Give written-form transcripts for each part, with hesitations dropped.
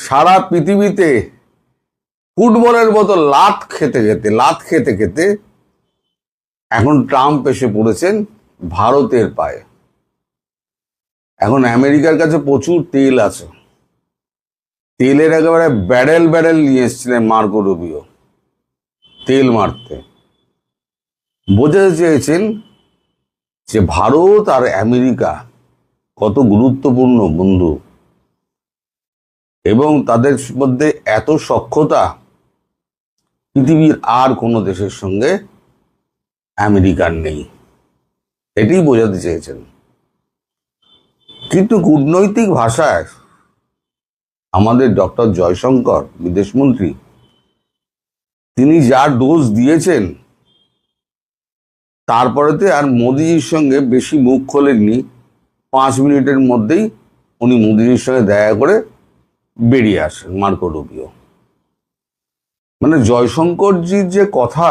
সারা পৃথিবীতে ফুটবলের মতো লাত খেতে খেতে এখন ট্রাম্প এসে পড়েছেন ভারতের পায়ে। এখন আমেরিকার কাছে প্রচুর তেল আছে, তেলের একেবারে ব্যারেল ব্যারেল নিয়ে এসেছিলেন মার্কো রুবিও তেল মারতে। বোঝাতে চেয়েছেন যে ভারত আর আমেরিকা কত গুরুত্বপূর্ণ বন্ধু, এবং তাদের মধ্যে এত সখ্যতা পৃথিবীর আর কোনো দেশের সঙ্গে আমেরিকার নেই, এটি বোঝাতে চেয়েছেন। কিন্তু কূটনৈতিক ভাষায় আমাদের ডক্টর জয়শঙ্কর বিদেশমন্ত্রী, তিনি যা ডোজ দিয়েছেন তারপরেতে আর মোদিজির সঙ্গে বেশি মুখ খোলেননি। 5 মিনিটের মধ্যেই উনি মোদিজির সঙ্গে দেখা করে বেরিয়ে আসেন মার্কো রুবিও। মানে জয়শঙ্করজির যে কথা,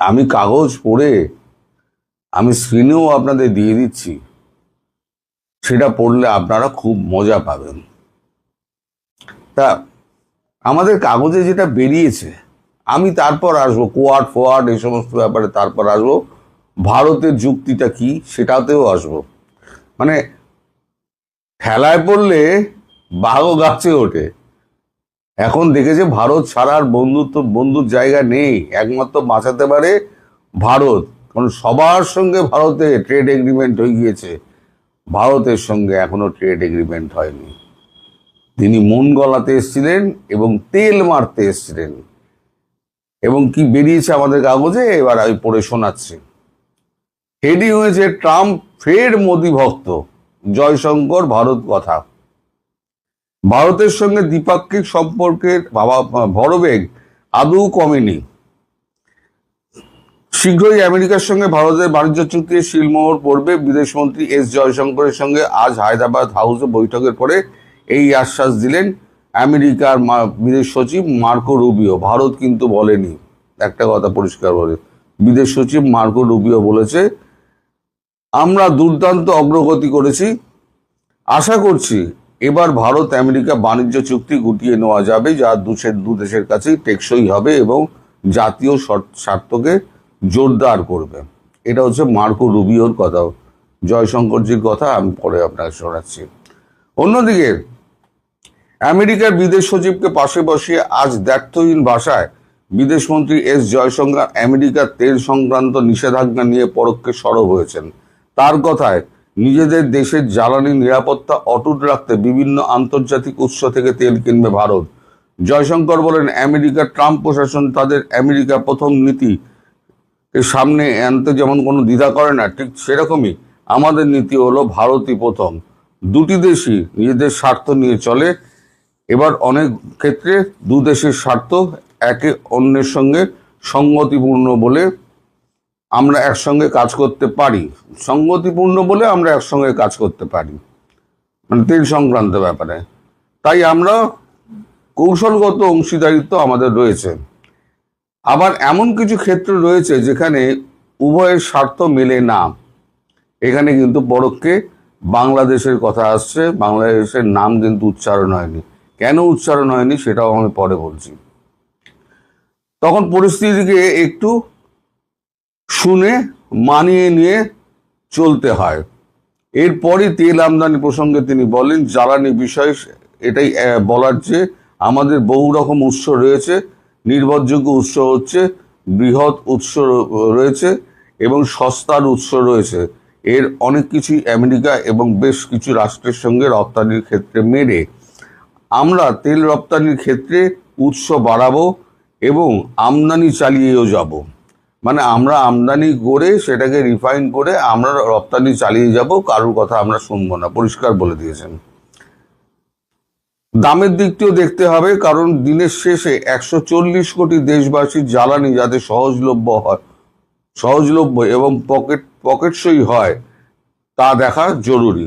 আমি কাগজ পড়ে আমি স্ক্রিনেও আপনাদের দিয়ে দিচ্ছি, সেটা পড়লে আপনারা খুব মজা পাবেন। তা আমাদের কাগজে যেটা বেরিয়েছে, আমি তারপর আসবো কোয়াড ফোয়াড এই সমস্ত ব্যাপারে, তারপর আসবো ভারতের যুক্তিটা কি সেটাতেও আসবো। মানে খেলায় পড়লে বাঘও গাছে ওঠে। এখন দেখেছে ভারত ছাড়ার বন্ধুর জায়গা নেই, একমাত্র বাঁচাতে পারে ভারত। কারণ সবার সঙ্গে ভারতে ট্রেড এগ্রিমেন্ট হয়ে গিয়েছে, ভারতের সঙ্গে এখনো ট্রেড এগ্রিমেন্ট হয়নি। তিনি মন গলাতে এসেছিলেন এবং তেল মারতে এসেছিলেন। এবং কি বেরিয়েছে আমাদের কাগজে, এবার আমি পড়ে শোনাচ্ছি। হেডিং হয়েছে ট্রাম্প ফের মোদি ভক্ত, জয়শঙ্কর ভারত কথা। ভারতের সঙ্গে দ্বিপাক্ষিক সম্পর্কের ভরবেগ আদৌ কমেনি। শীঘ্রই আমেরিকার সঙ্গে ভারতের বাণিজ্য চুক্তির শিলমোহর পড়বে। বিদেশমন্ত্রী এস জয়শঙ্করের সঙ্গে আজ হায়দ্রাবাদ হাউসে বৈঠকের পরে এই আশ্বাস দিলেন আমেরিকার বিদেশ সচিব মার্কো রুবিও। ভারত কিন্তু বলেনি, একটা কথা পরিষ্কার বলে, বিদেশ সচিব মার্কো রুবিও বলেছে, আমরা দুর্দান্ত অগ্রগতি করেছি, আশা করছি এবার ভারত আমেরিকা বাণিজ্য চুক্তি গুটিয়ে নেওয়া যাবে, যা দু দেশের কাছেই টেকসই হবে এবং জাতীয় স্বার্থকে জোরদার করবে। এটা হচ্ছে মার্কো রুবিওর কথা, জয়শঙ্করজির কথা আমি পরে আপনাকে শোনাচ্ছি। অন্যদিকে আমেরিকার বিদেশ সচিবকে পাশে বসিয়ে আজ দ্ব্যর্থহীন ভাষায় বিদেশমন্ত্রী এস জয়শঙ্কর আমেরিকার তেল সংক্রান্ত নিষেধাজ্ঞা নিয়ে পরোক্ষে সরব হয়েছেন। তার কথায় নিজেদের দেশের জ্বালানি নিরাপত্তা অটুট রাখতে বিভিন্ন আন্তর্জাতিক উৎস থেকে তেল কিনবে ভারত। জয়শঙ্কর বলেন, আমেরিকার ট্রাম্প প্রশাসন তাদের আমেরিকা প্রথম নীতি এর সামনে আনতে যেমন কোনো দ্বিধা করে না, ঠিক সেরকমই আমাদের নীতি হলো ভারতই প্রথম। দুটি দেশই নিজেদের স্বার্থ নিয়ে চলে। এবার অনেক ক্ষেত্রে দু দেশের স্বার্থ একে অন্যের সঙ্গে সঙ্গতিপূর্ণ বলে আমরা একসঙ্গে কাজ করতে পারি, মানে তেল সংক্রান্ত ব্যাপারে। তাই আমরা কৌশলগত অংশীদারিত্ব আমাদের রয়েছে। আবার এমন কিছু ক্ষেত্র রয়েছে যেখানে উভয়ের স্বার্থ মেলে না, এখানে কিন্তু পরোক্ষে বাংলাদেশের কথা আসছে। বাংলাদেশের নাম কিন্তু উচ্চারণ হয়নি। কেন উচ্চারণ হয়নি সেটাও আমি পরে বলছি। তখন পরিস্থিতিকে একটু শুনে মানিয়ে নিয়ে চলতে হয়। এরপরই তেল আমদানি প্রসঙ্গে তিনি বলেন, জ্বালানি বিষয় এটাই বলার যে আমাদের বহু রকম উৎস রয়েছে, নির্ভরযোগ্য উৎস হচ্ছে বৃহৎ উৎস রয়েছে এবং সস্তার উৎস রয়েছে। এর অনেক কিছুই আমেরিকা এবং বেশ কিছু রাষ্ট্রের সঙ্গে রপ্তানির ক্ষেত্রে মেলে আমরা তেল রপ্তানির ক্ষেত্রে উৎস বাড়াবো এবং আমদানি চালিয়েও যাব। মানে আমরা আমদানি করে সেটাকে রিফাইন করে আমরা রপ্তানি চালিয়ে যাব, কারোর কথা আমরা শুনবো না, পরিষ্কার বলে দিয়েছেন। দামের দিকটিও দেখতে হবে, কারণ দিনের শেষে 140 কোটি দেশবাসীর জ্বালানি যাতে সহজলভ্য এবং পকেটসই হয় তা দেখা জরুরি।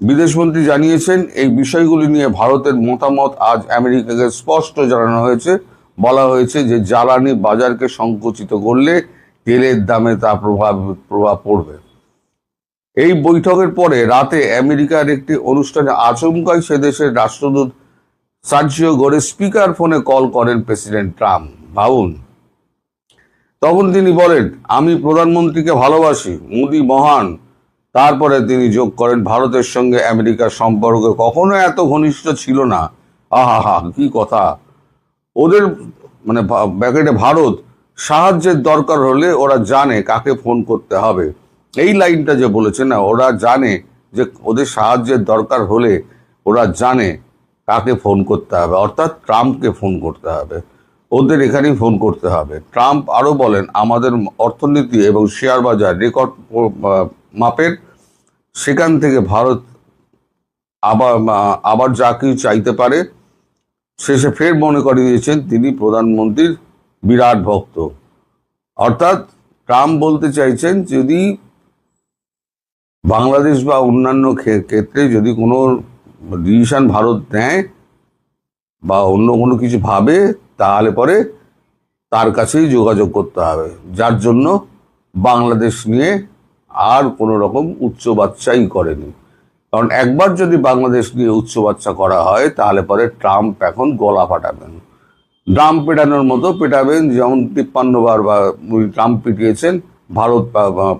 বিদেশমন্ত্রী জানিয়েছেন, এই বিষয়গুলি নিয়ে ভারতের মতামত আজ আমেরিকাকে স্পষ্ট জানানো হয়েছে। বলা হয়েছে যে জ্বালানি বাজারকে সংকুচিত করলে তেলের দামে তা প্রভাব পড়বে। এই বৈঠকের পরে রাতে আমেরিকার একটি অনুষ্ঠানে আচমকাই সে দেশের রাষ্ট্রদূত সার্জিও গোরে স্পিকার ফোনে কল করেন প্রেসিডেন্ট ট্রাম্প। ভাবুন, তখন তিনি বলেন, আমি প্রধানমন্ত্রীকে ভালোবাসি, মোদি মহান। তারপরে তিনি যোগ করেন, ভারতের সঙ্গে আমেরিকার সম্পর্ক কখনো এত ঘনিষ্ঠ ছিল না। আহা হা, কি কথা! ওদের মানে ব্যাকেটে ভারত, সাহায্যের দরকার হলে ওরা জানে কাকে ফোন করতে হবে। এই লাইনটা যে বলেছে না, ওরা জানে যে ওদের সাহায্যের দরকার হলে ওরা জানে কাকে ফোন করতে হবে, অর্থাৎ ট্রাম্পকে ফোন করতে হবে, ওদের এখানেই ফোন করতে হবে। ট্রাম্প আরো বলেন, আমাদের অর্থনীতি এবং শেয়ার বাজার রেকর্ড মাপের, সেখান থেকে ভারত আবার আবার যা কিছু চাইতে পারে। শেষে ফের মনে করিয়ে দিয়েছেন তিনি প্রধানমন্ত্রীর বিরাট ভক্ত। অর্থাৎ ট্রাম্প বলতে চাইছেন, যদি বাংলাদেশ বা অন্যান্য ক্ষেত্রে যদি কোনো ডিসিশন ভারত নেয় বা অন্য কোনো কিছু ভাবে, তাহলে পরে তার কাছেই যোগাযোগ করতে হবে, যার জন্য বাংলাদেশ নিয়ে আর কোনো রকম উচ্চ বাচ্চাই করেনি। কারণ একবার যদি বাংলাদেশ নিয়ে উচ্চ বাচ্চা করা হয়, তাহলে পরে ট্রাম্প এখন গলা ফাটাবেন, ড্রাম পেটানোর মতো পেটাবেন। যেমন 53 বার বা ট্রাম্প পিটিয়েছেন ভারত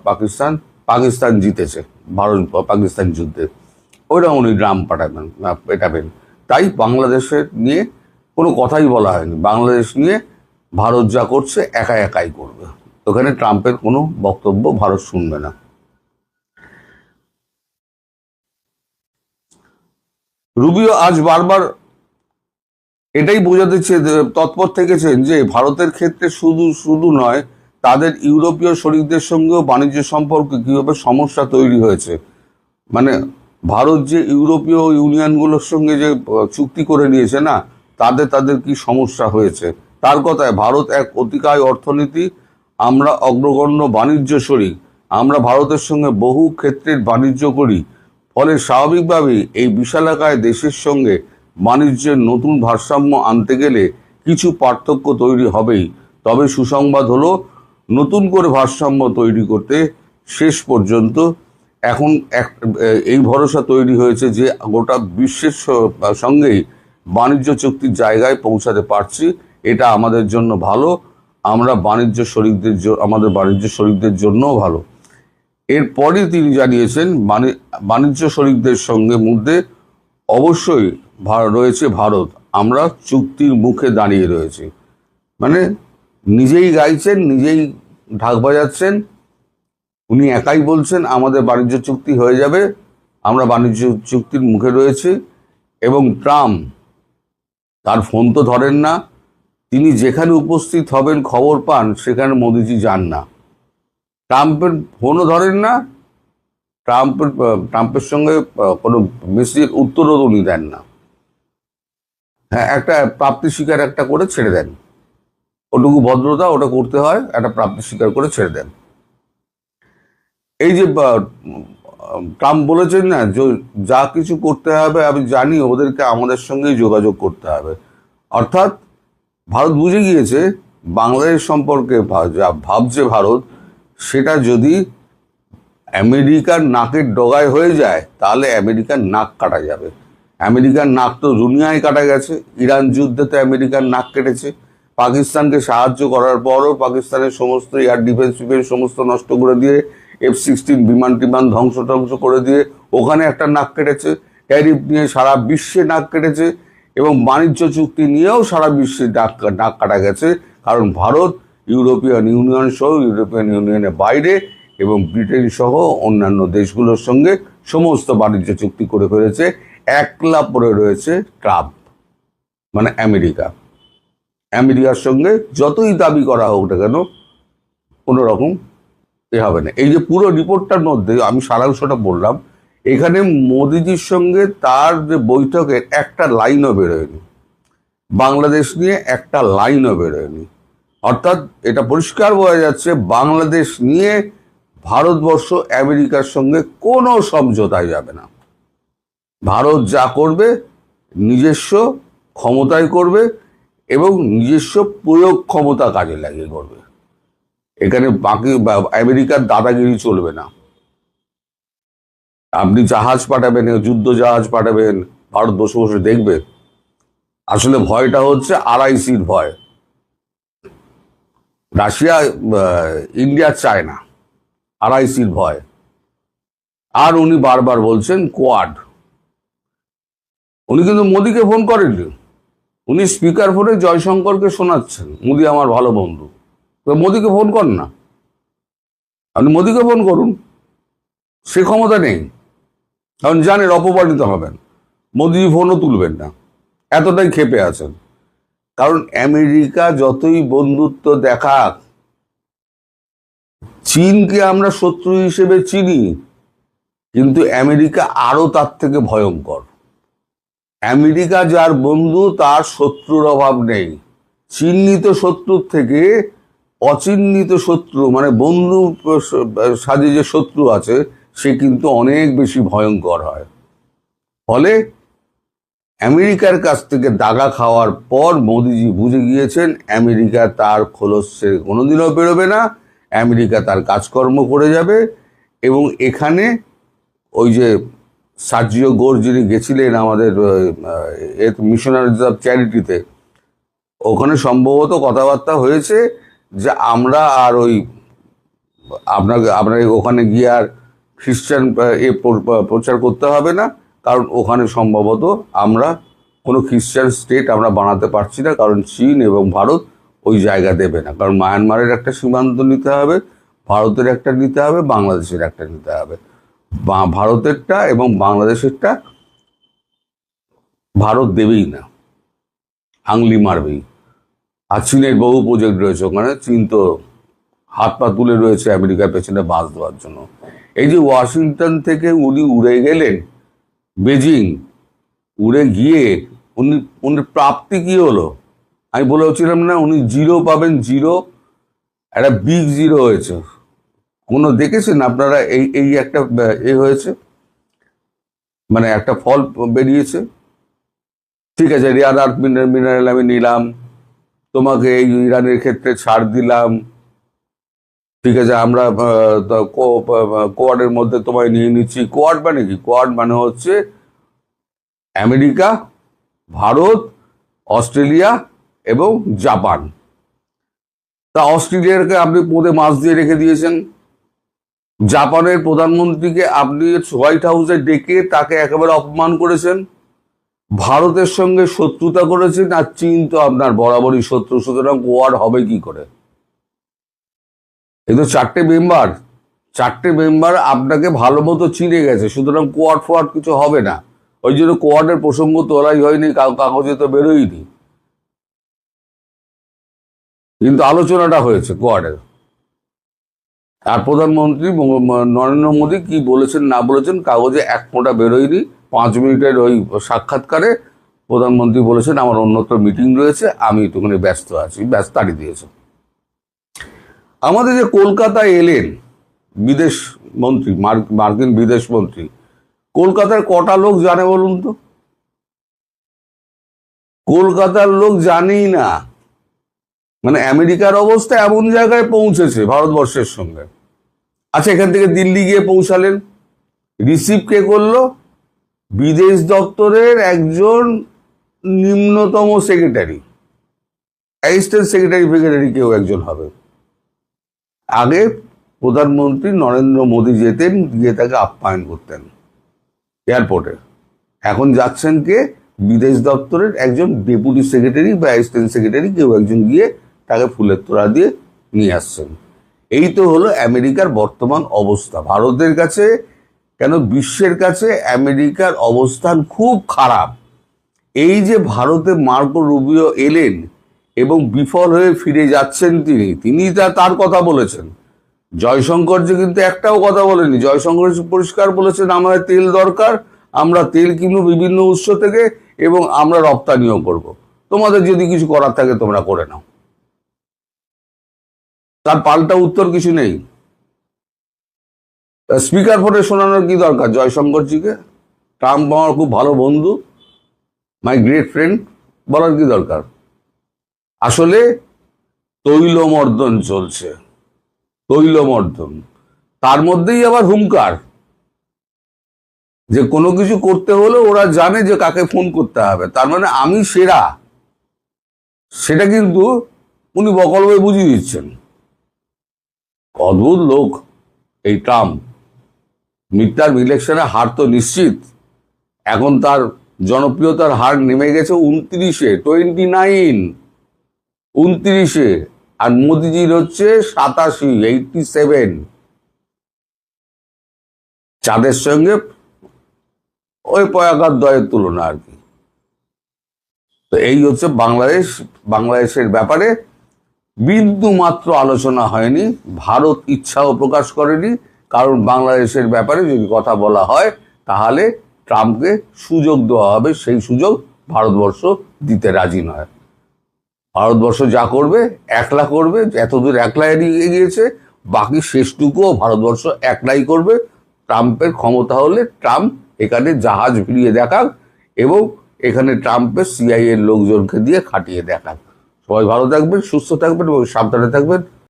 পাকিস্তান, পাকিস্তান জিতেছে ভারত পাকিস্তান যুদ্ধে, ওইরকম উনি ড্রাম পেটাবেন। তাই বাংলাদেশের নিয়ে কোনো কথাই বলা হয়নি, বাংলাদেশ নিয়ে ভারত যা করছে একা একাই করবে, ওখানে ট্রাম্পের কোনো বক্তব্য ভারত শুনবে না। রুবিও আজ বারবার এটাই বোঝাতে তৎপর থেকেছেন যে ভারতের ক্ষেত্রে শুধু শুধু নয়, তাদের ইউরোপীয় শরিকদের সঙ্গেও বাণিজ্য সম্পর্কে কীভাবে সমস্যা তৈরি হয়েছে। মানে ভারত যে ইউরোপীয় ইউনিয়নগুলোর সঙ্গে যে চুক্তি করে নিয়েছে না, তাদের কি সমস্যা হয়েছে। তার কথায়, ভারত এক অতিকায় অর্থনীতি, আমরা অগ্রগণ্য বাণিজ্য শরিক, আমরা ভারতের সঙ্গে বহু ক্ষেত্রের বাণিজ্য করি, ফলে স্বাভাবিকভাবেই এই বিশালাকায় দেশের সঙ্গে বাণিজ্যের নতুন ভারসাম্য আনতে গেলে কিছু পার্থক্য তৈরি হবেই। তবে সুসংবাদ হলো, নতুন করে ভারসাম্য তৈরি করতে শেষ পর্যন্ত এখন এই ভরসা তৈরি হয়েছে যে গোটা বিশ্বের সঙ্গেই বাণিজ্য চুক্তির জায়গায় পৌঁছাতে পারছি। এটা আমাদের জন্য ভালো, আমরা আমাদের বাণিজ্য শরিকদের জন্যও ভালো। এরপরে তিনি জানিয়েছেন, বাণিজ্য শরিকদের সঙ্গে মধ্যে অবশ্যই রয়েছে ভারত, আমরা চুক্তির মুখে দাঁড়িয়ে রয়েছি। মানে নিজেই গাইছেন, নিজেই ঢাক বাজাচ্ছেন, উনি একাই বলছেন আমাদের বাণিজ্য চুক্তি হয়ে যাবে, আমরা বাণিজ্য চুক্তির মুখে রয়েছি। এবং ট্রাম্প তার ফোন তো ধরেন না, তিনি যেখানে উপস্থিত হবেন খবর পান, সেখানে মোদিজি যান না, ট্রাম্পের ফোনও ধরেন না, ট্রাম্পের সঙ্গে কোনো মেসেজের উত্তরও উনি দেন না। হ্যাঁ, একটা প্রাপ্তি স্বীকার একটা করে ছেড়ে দেন, ওটুকু ভদ্রতা ওটা করতে হয়, একটা প্রাপ্তি স্বীকার করে ছেড়ে দেন। এই যে ট্রাম্প বলেছেন না, যা কিছু করতে হবে আমি জানি, ওদেরকে আমাদের সঙ্গেই যোগাযোগ করতে হবে। অর্থাৎ ভারত বুঝে গিয়েছে বাংলাদেশ সম্পর্কে যা ভাবছে ভারত, সেটা যদি আমেরিকার নাকের ডগায় হয়ে যায়, তাহলে আমেরিকার নাক কাটা যাবে। আমেরিকার নাক তো দুনিয়ায় কাটা গেছে, ইরান যুদ্ধেতে আমেরিকার নাক কেটেছে, পাকিস্তানকে সাহায্য করার পরও পাকিস্তানের সমস্ত এয়ার ডিফেন্স সমস্ত নষ্ট করে দিয়ে, F-16 বিমান টিমান ধ্বংস করে দিয়ে ওখানে একটা নাক কেটেছে, ট্যারিফ নিয়ে সারা বিশ্বে নাক কেটেছে, এবং বাণিজ্য চুক্তি নিয়েও সারা বিশ্বে নাক কাটা গেছে। কারণ ভারত ইউরোপিয়ান ইউনিয়ন সহ, ইউরোপিয়ান ইউনিয়নের বাইরে এবং ব্রিটেন সহ অন্যান্য দেশগুলোর সঙ্গে সমস্ত বাণিজ্য চুক্তি করে ফেলেছে। একলা পড়ে রয়েছে ট্রাম্প, মানে আমেরিকার সঙ্গে যতই দাবি করা হোক না কেন, কোনো রকম হবে না। এই যে পুরো রিপোর্টটার মধ্যে আমি সারাংশটা বললাম, এখানে মোদিজির সঙ্গে তার যে বৈঠকের একটা লাইনও বেরোয়নি, বাংলাদেশ নিয়ে একটা লাইনও বেরোয়নি। অর্থাৎ এটা পরিষ্কার বোঝা যাচ্ছে, বাংলাদেশ নিয়ে ভারতবর্ষ আমেরিকার সঙ্গে কোনো সমঝোতায় যাবে না। ভারত যা করবে নিজস্ব ক্ষমতায় করবে এবং নিজস্ব প্রয়োগ ক্ষমতা কাজে লাগিয়ে করবে। এখানে বাকি আমেরিকার দাদাগিরি চলবে না। আপনি জাহাজ পাঠাবেন, যুদ্ধ জাহাজ পাঠাবেন, ভারত বসে বসে দেখবে? আসলে ভয়টা হচ্ছে RICর ভয়। রাশিয়া ইন্ডিয়া চায় না, RICর ভয়। আর উনি বারবার বলছেন কোয়াড। উনি কিন্তু মোদিকে ফোন করেননি, উনি স্পিকার ফোনে জয়শঙ্করকে শোনাচ্ছেন মোদি আমার ভালো বন্ধু। তো মোদিকে ফোন কর না, আপনি মোদিকে ফোন করুন, সে ক্ষমতা নেই, কারণ জানেন অপমানিত হবেন, মোদি ফোনও তুলবেন না, এতটাই ক্ষেপে আছেন। কারণ আমেরিকা যতই বন্ধুত্ব দেখাক, চীনকে আমরা শত্রু হিসেবে চিনি, কিন্তু আমেরিকা আরো তার থেকে ভয়ঙ্কর। আমেরিকা যার বন্ধু তার শত্রুর অভাব নেই। চিহ্নিত শত্রুর থেকে অচিহ্নিত শত্রু, মানে বন্ধু সাজে যে শত্রু আছে, সে কিন্তু অনেক বেশি ভয়ঙ্কর হয়। ফলে আমেরিকার কাছ থেকে দাগা খাওয়ার পর মোদিজি বুঝে গিয়েছেন আমেরিকা তার খোলস ছেড়ে কোনোদিনও বেরোবে না, আমেরিকা তার কাজকর্ম করে যাবে। এবং এখানে ওই যে সার্জিও গোর যিনি গেছিলেন আমাদের মিশনারিজ অফ চ্যারিটিতে, ওখানে সম্ভবত কথাবার্তা হয়েছে যে আমরা আর ওই আপনার ওখানে গিয়ে আর খ্রিস্টান প্রচার করতে হবে না, কারণ ওখানে সম্ভবত আমরা কোনো খ্রিস্টান স্টেট আমরা বানাতে পারছি না, কারণ চীন এবং ভারত ওই জায়গা দেবে না। কারণ মায়ানমারের একটা সীমান্ত নিতে হবে, ভারতের একটা নিতে হবে, বাংলাদেশের একটা নিতে হবে। ভারতেরটা এবং বাংলাদেশেরটা ভারত দেবেই না, আংলি মারবেই। আর চীনের বহু প্রজেক্ট রয়েছে ওখানে, চীন তো হাত পা তুলে রয়েছে আমেরিকার পেছনে বাস দেওয়ার জন্য। এই যে ওয়াশিংটন থেকে উনি উড়ে গেলেন বেজিং, উড়ে গিয়ে উনি প্রাপ্তি কি হলো? আমি বলেছিলাম না উনি জিরো পাবেন, জিরো, একটা বিগ জিরো হয়েছে। কোনো দেখেছেন আপনারা এই একটা হয়েছে, মানে একটা ফল বেরিয়েছে। ঠিক আছে, রেয়ার আর্থ মিনারেল আমি নিলাম, তোমাকে এই ইরানের ক্ষেত্রে ছাড় দিলাম, ঠিক আছে, আমরা কোয়াডের মধ্যে তোমায় নিয়ে নিচ্ছি। কোয়াড মানে কি? কোয়াড মানে হচ্ছে আমেরিকা, ভারত, অস্ট্রেলিয়া এবং জাপান। তা অস্ট্রেলিয়াকে আপনি পদে মাছ দিয়ে রেখে দিয়েছেন, জাপানের প্রধানমন্ত্রীকে আপনি হোয়াইট হাউসে ডেকে তাকে একেবারে অপমান করেছেন, ভারতের সঙ্গে শত্রুতা করেছেন, আর চীন তো আপনার বরাবরই শত্রু, সুতরাং কোয়াড হবে কি করে? এই তো চারটে মেম্বার আপনাকে ভালো মতো চিনে গেছে, সুতরাং কোয়াড ফোয়াড কিছু হবে না। ওই জন্য কোয়াডের প্রসঙ্গ তোলাই হয়নি, কাগজে তো বেরোয়নি, কিন্তু আলোচনাটা হয়েছে কোয়াডের। আর প্রধানমন্ত্রী নরেন্দ্র মোদী কি বলেছেন না বলেছেন কাগজে এক ফোঁটা বেরোয়নি। 5 মিনিটের ওই সাক্ষাৎকারে প্রধানমন্ত্রী বলেছেন আমার অন্যত্র মিটিং রয়েছে, আমি একটুখানি ব্যস্ত আছি, ব্যাস তাড়ি দিয়েছে। আমাদের যে কলকাতায় এলেন বিদেশ মন্ত্রী, মার্কিন বিদেশ মন্ত্রী, কলকাতার কটা লোক জানে বলুন তো? কলকাতার লোক জানেই না। মানে আমেরিকার অবস্থা এমন জায়গায় পৌঁছেছে ভারতবর্ষের সঙ্গে। আচ্ছা, এখান থেকে দিল্লি গিয়ে পৌঁছালেন, রিসিভ কে করলো? বিদেশ দপ্তরের একজন নিম্নতম সেক্রেটারি, অ্যাসিস্ট্যান্ট সেক্রেটারি কেউ একজন হবে। আগে প্রধানমন্ত্রী নরেন্দ্র মোদী যেতেন, গিয়ে তাকে আপ্যায়ন করতেন এয়ারপোর্টে। এখন যাচ্ছেন কে? বিদেশ দপ্তরের একজন ডেপুটি সেক্রেটারি বা অ্যাসিস্ট্যান্ট সেক্রেটারি কেউ একজন গিয়ে তাকে ফুলের তোড়া দিয়ে নিয়ে আসছেন। এই তো হলো আমেরিকার বর্তমান অবস্থা ভারতের কাছে। কেন বিশ্বের কাছে আমেরিকার অবস্থান খুব খারাপ। এই যে ভারতে মার্কো রুবিও এলেন এবং বিফল হয়ে ফিরে যাচ্ছেন, তিনি তার কথা বলেছেন। জয়শঙ্কর যে কিন্তু একটাও কথা বলেনি। জয়শঙ্কর পরিষ্কার বলেছেন আমাদের তেল দরকার, আমরা তেল কিনবো বিভিন্ন উৎস থেকে এবং আমরা রপ্তানিও করব, তোমাদের যদি কিছু করার থাকে তোমরা করে নাও। তার পাল্টা উত্তর কিছু নেই। স্পিকার ফোনে শোনানোর কি দরকার জয়শঙ্করজিকে? ট্রাম্প আমার খুব ভালো বন্ধু, মাই গ্রেট ফ্রেন্ড, বলার কি দরকার? আসলে তৈলমর্দন চলছে, তৈলমর্দন। তার মধ্যেই আবার হুঙ্কার যে কোনো কিছু করতে হলে ওরা জানে যে কাকে ফোন করতে হবে। তার মানে আমি সেরা, সেটা কিন্তু উনি বকলভাবে বুঝিয়ে দিচ্ছেন। অদ্ভুত লোক এই ট্রাম্প। মিড টার্ম ইলেকশনে হার তো নিশ্চিত। এখন তার জনপ্রিয়তার হার নেমে গেছে 29, আর মোদিজির হচ্ছে 87। চাঁদের সঙ্গে ওই পয়াকার দয়ের তুলনা আর কি। তো এই হচ্ছে বাংলাদেশের ব্যাপারে বিন্দু মাত্র আলোচনা হয়নি। ভারত ইচ্ছাও প্রকাশ করেনি, কারণ বাংলাদেশের ব্যাপারে যদি কথা বলা হয় তাহলে ট্রাম্পকে সুযোগ দেওয়া হবে, সেই সুযোগ ভারতবর্ষ দিতে রাজি নয়। ভারতবর্ষ যা করবে একলা করবে, এতদূর একলা এগিয়ে গিয়েছে, বাকি শেষটুকুও ভারতবর্ষ একলাই করবে। ট্রাম্পের ক্ষমতা হলে ট্রাম্প এখানে জাহাজ ভিড়িয়ে দেখাক এবং এখানে ট্রাম্পের সিআইএর লোকজনকে দিয়ে খাটিয়ে দেখাক। সবাই ভালো থাকবেন, সুস্থ থাকবেন এবং সাবধানে থাকবেন।